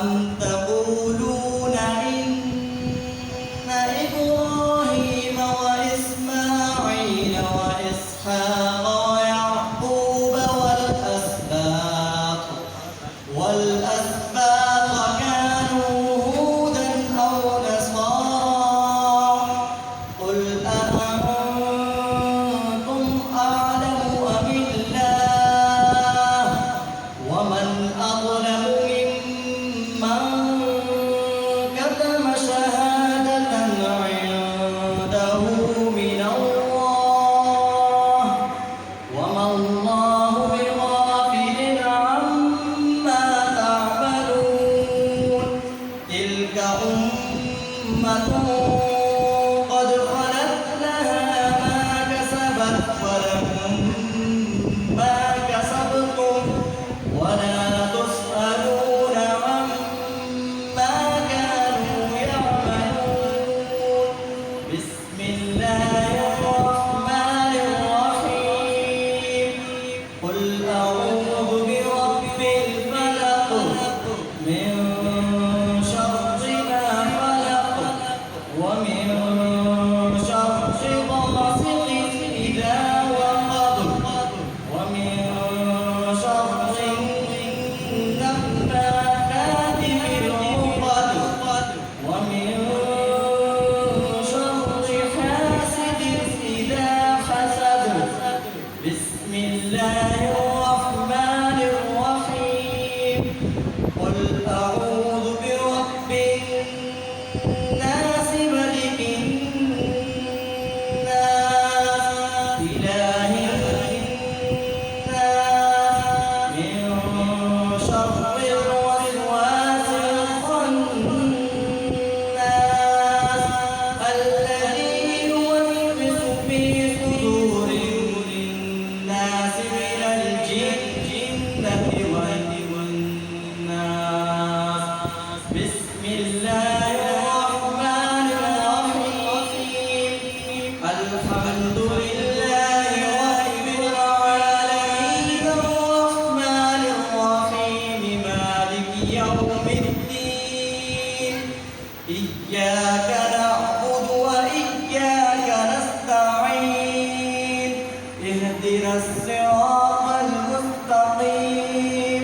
أم تقولون إن إبراهيم وإسماعيل وإسحاق ويعقوب والأسباط كانوا هودا أو نصارى قل أأنتم أعلم أم الله ومن أظلم ممن كتم شهادة عنده من الله وما الله بغافل عما تعملون تلك أمة قد خلت لها ما كسبت ولكم ما كسبتم ولا تسألون عما كانوا يعملون بسم الله الرحمن الرحيم قل أعوذ برب الفلق من شر ما خلق ومن شر غاسق إذا وقب ومن شر النفاثات في العقد ومن شر حاسد إذا حسد بسم الله الرحمن الرحيم قل أعوذ برب الناس ملك الناس إله الناس من شر الوسواس الخناس الذي يوسوس في صدور الناس من الجنة والناس بسم الله الرحمن الرحيم الحمد لله رب العالمين الرحمن الرحيم مالك يوم الدين إياك نعبد وإياك نستعين اهدنا الصراط المستقيم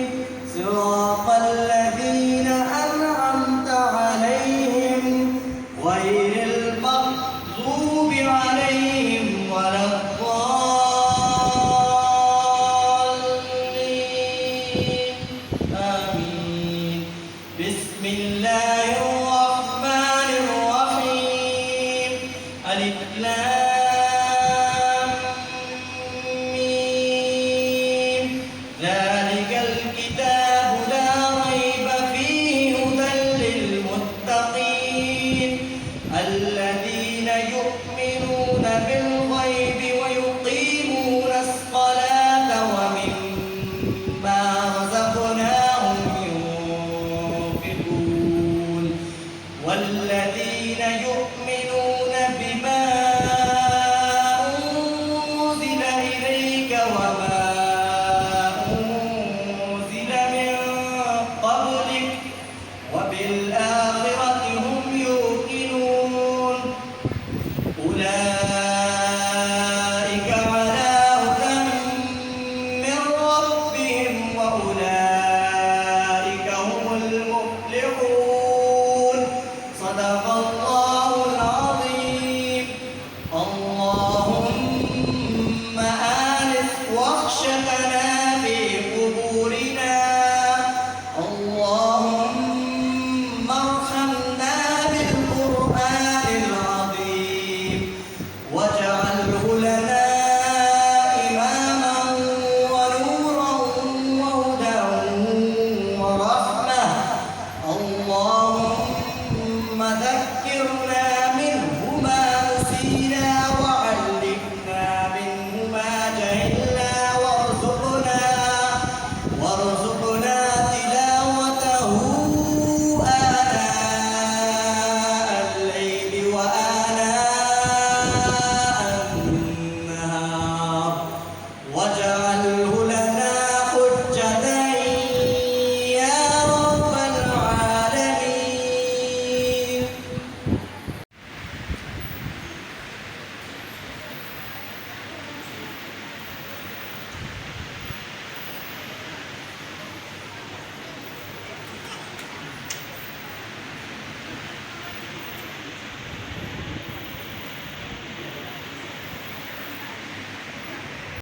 صراط الذين أنعمت عليهم غير المغضوب عليهم ولا الضالين آمين بسم الله الرحمن الرحيم ألف لام ميم